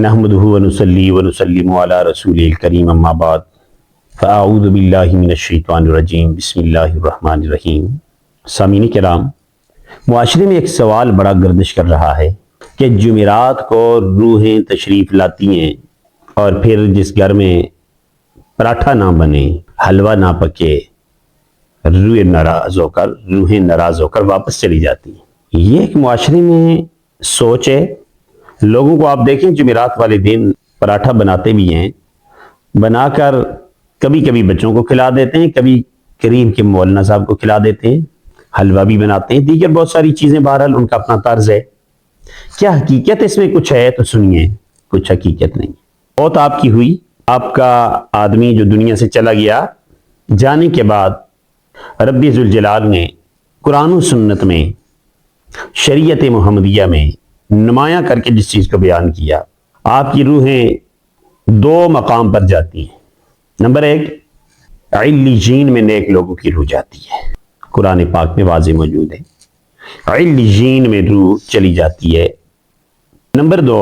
نحمدہ ونصلی ونسلم علی رسول الکریم اما بعد فاعوذ باللہ من الشیطان الرجیم بسم اللہ الرحمن الرحیم۔ سامعین کرام، معاشرے میں ایک سوال بڑا گردش کر رہا ہے کہ جمعرات کو روحیں تشریف لاتی ہیں اور پھر جس گھر میں پراٹھا نہ بنے، حلوہ نہ پکے، روحیں ناراض ہو کر واپس چلی جاتی ہیں۔ یہ ایک معاشرے میں سوچ ہے۔ لوگوں کو آپ دیکھیں جمعرات والے دن پراٹھا بناتے بھی ہیں، بنا کر کبھی کبھی بچوں کو کھلا دیتے ہیں، کبھی قریب کے مولانا صاحب کو کھلا دیتے ہیں، حلوہ بھی بناتے ہیں، دیگر بہت ساری چیزیں، بہرحال ان کا اپنا طرز ہے۔ کیا حقیقت اس میں کچھ ہے تو سنیے، کچھ حقیقت نہیں۔ موت آپ کی ہوئی، آپ کا آدمی جو دنیا سے چلا گیا، جانے کے بعد رب ذوالجلال نے قرآن و سنت میں، شریعت محمدیہ میں نمایاں کر کے جس چیز کو بیان کیا، آپ کی روحیں دو مقام پر جاتی ہیں۔ نمبر ایک، علیجین میں نیک لوگوں کی روح جاتی ہے، قرآن پاک میں واضح موجود ہے، علیجین میں روح چلی جاتی ہے۔ نمبر دو،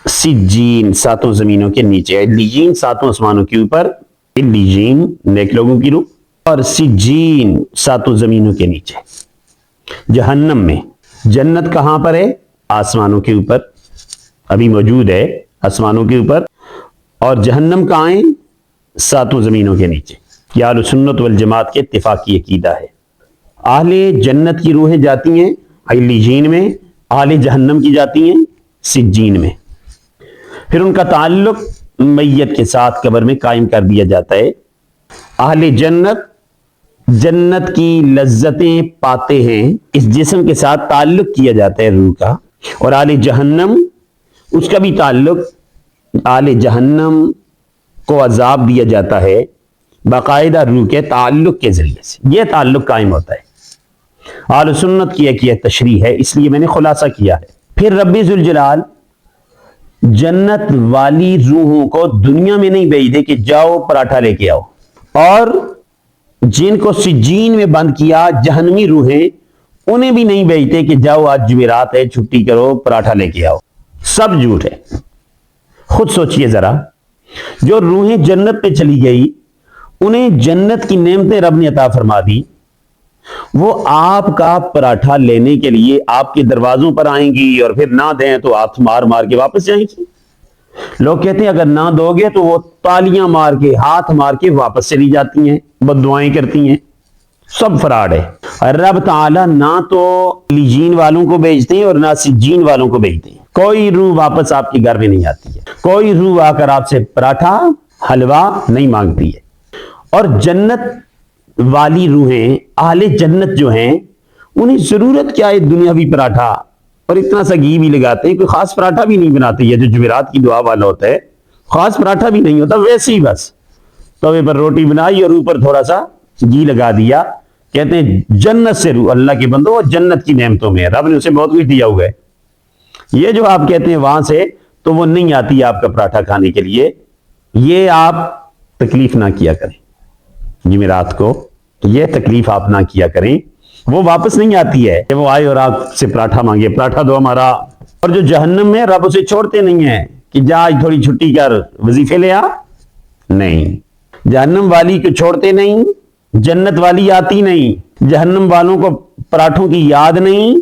سجین، ساتوں زمینوں کے نیچے، علیجین ساتوں آسمانوں کے اوپر، علیجین نیک لوگوں کی روح، اور سجین ساتوں زمینوں کے نیچے، جہنم میں۔ جنت کہاں پر ہے؟ آسمانوں کے اوپر، ابھی موجود ہے آسمانوں کے اوپر، اور جہنم کہاں ہے؟ ساتوں زمینوں کے نیچے۔ یہ اہل سنت والجماعت کے اتفاقی عقیدہ ہے۔ اہل جنت کی روحیں جاتی ہیں علیجین میں، اہل جہنم کی جاتی ہیں سجین میں۔ پھر ان کا تعلق میت کے ساتھ قبر میں قائم کر دیا جاتا ہے۔ اہل جنت جنت کی لذتیں پاتے ہیں، اس جسم کے ساتھ تعلق کیا جاتا ہے روح کا، اور اہل جہنم اس کا بھی تعلق، اہل جہنم کو عذاب دیا جاتا ہے باقاعدہ روح کے تعلق کے ذریعے سے، یہ تعلق قائم ہوتا ہے۔ اہل سنت کی ایک یہ تشریح ہے، اس لیے میں نے خلاصہ کیا ہے۔ پھر رب ذوالجلال جنت والی روحوں کو دنیا میں نہیں بھیج دے کہ جاؤ پراٹھا لے کے آؤ، اور جن کو سجین میں بند کیا جہنمی روحیں، انہیں بھی نہیں بھیجتے کہ جاؤ آج جمعرات ہے چھٹی کرو پراٹھا لے کے آؤ۔ سب جھوٹ ہے۔ خود سوچئے ذرا، جو روحیں جنت پہ چلی گئی، انہیں جنت کی نعمتیں رب نے عطا فرما دی، وہ آپ کا پراٹھا لینے کے لیے آپ کے دروازوں پر آئیں گی، اور پھر نہ دیں تو ہاتھ مار مار کے واپس جائیں گی۔ لوگ کہتے ہیں اگر نہ دو گے تو وہ تالیاں مار کے، ہاتھ مار کے واپس چلی جاتی ہیں، بددعائیں کرتی ہیں۔ سب فراڈ ہے۔ رب تعالی نہ تو علیجین والوں کو بھیجتے ہیں اور نہ سجین والوں کو بھیجتے ہیں۔ کوئی روح واپس آپ کے گھر میں نہیں آتی ہے، کوئی روح آ کر آپ سے پراٹھا حلوہ نہیں مانگتی ہے۔ اور جنت والی روحیں، اہل جنت جو ہیں، انہیں ضرورت کیا ہے دنیاوی پراٹھا، اور اتنا سا گھی بھی لگاتے ہیں، کوئی خاص پراٹھا بھی نہیں بناتے۔ یہ جو جمعرات کی دعا والا ہوتا ہے، خاص پراٹھا بھی نہیں ہوتا، ویسے ہی بس توے پر روٹی بنائی اور اوپر تھوڑا سا گھی لگا دیا۔ کہتے ہیں جنت سے روح، اللہ کے بندو وہ جنت کی نعمتوں میں ہے، رب نے اسے بہت کچھ دیا ہوا ہے۔ یہ جو آپ کہتے ہیں وہاں سے، تو وہ نہیں آتی آپ کا پراٹھا کھانے کے لیے۔ یہ آپ تکلیف نہ کیا کریں جمعرات کو، یہ تکلیف آپ نہ کیا کریں، وہ واپس نہیں آتی ہے کہ وہ آئے اور آپ سے پراٹھا مانگے، پراٹھا دو ہمارا۔ اور جو جہنم میں، رب اسے چھوڑتے نہیں ہیں کہ جا آج تھوڑی چھٹی کر وظیفے لے آ، نہیں، جہنم والی کو چھوڑتے نہیں، جنت والی آتی نہیں۔ جہنم والوں کو پراٹھوں کی یاد نہیں،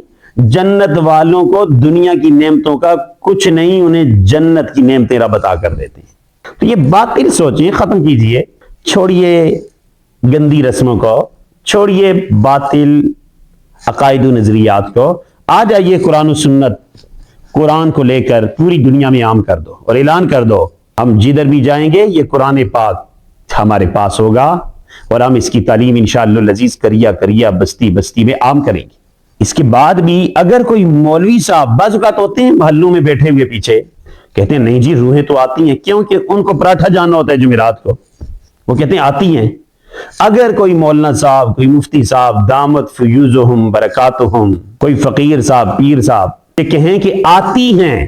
جنت والوں کو دنیا کی نعمتوں کا کچھ نہیں، انہیں جنت کی نعمتیں رب عطا کر دیتے ہیں۔ تو یہ باطل سوچیں ختم کیجئے، چھوڑیے گندی رسموں کو، چھوڑیے باطل عقائد و نظریات کو، آ جائیے قرآن و سنت، قرآن کو لے کر پوری دنیا میں عام کر دو اور اعلان کر دو، ہم جدھر بھی جائیں گے یہ قرآن پاک ہمارے پاس ہوگا، اور ہم اس کی تعلیم انشاءاللہ العزیز کریا بستی بستی میں عام کریں گے۔ اس کے بعد بھی اگر کوئی مولوی صاحب، بعض اوقات ہوتے ہیں محلوں میں بیٹھے ہوئے پیچھے، کہتے ہیں نہیں جی روحیں تو آتی ہیں، کیونکہ ان کو پراٹھا جانا ہوتا ہے جمعرات کو، وہ کہتے ہیں آتی ہیں۔ اگر کوئی مولانا صاحب، کوئی مفتی صاحب، دامت فیوزہم برکاتہم، کوئی فقیر صاحب، پیر صاحب یہ کہیں کہ آتی ہیں،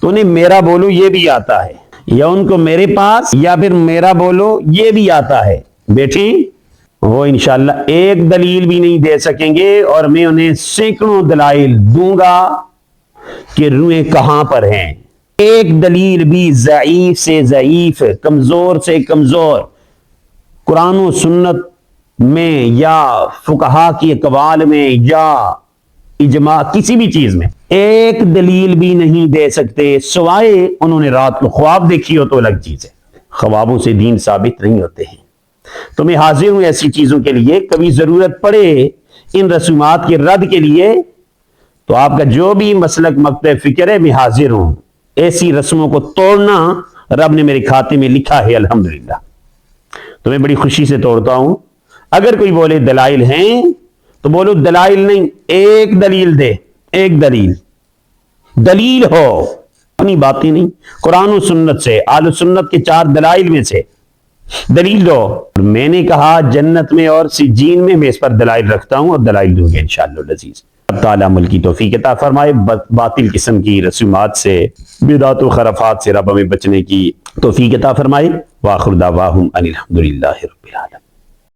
تو انہیں میرا بولو یہ بھی آتا ہے، یا ان کو میرے پاس، یا پھر میرا بولو یہ بھی آتا ہے، بیٹھیں، وہ انشاءاللہ ایک دلیل بھی نہیں دے سکیں گے، اور میں انہیں سینکڑوں دلائل دوں گا کہ روحیں کہاں پر ہیں۔ ایک دلیل بھی ضعیف سے ضعیف، کمزور سے کمزور، قرآن و سنت میں یا فقہا کی اقوال میں یا اجماع کسی بھی چیز میں ایک دلیل بھی نہیں دے سکتے، سوائے انہوں نے رات کو خواب دیکھی ہو تو الگ چیز ہے۔ خوابوں سے دین ثابت نہیں ہوتے ہیں۔ تو میں حاضر ہوں ایسی چیزوں کے لیے، کبھی ضرورت پڑے ان رسومات کے رد کے لیے تو آپ کا جو بھی مسلک مکتب فکر ہے میں حاضر ہوں۔ ایسی رسموں کو توڑنا رب نے میرے کھاتے میں لکھا ہے الحمدللہ، تو میں بڑی خوشی سے توڑتا ہوں۔ اگر کوئی بولے دلائل ہیں تو بولو دلائل نہیں، ایک دلیل دے، ایک دلیل ہو، اپنی باتیں نہیں، قرآن و سنت سے، اہل سنت کے 4 دلائل میں سے دلیل دو۔ اور میں نے کہا جنت میں اور سجین میں میں اس پر دلائل رکھتا ہوں اور دلائل دوں گے انشاءاللہ العزیز۔ اللہ تعالیٰ عمل کی توفیق عطا فرمائے، باطل قسم کی رسومات سے، بدعت و خرافات سے رب ہمیں بچنے کی توفیق عطا فرمائے۔ وآخر دعواہم ان الحمدللہ رب العالمین۔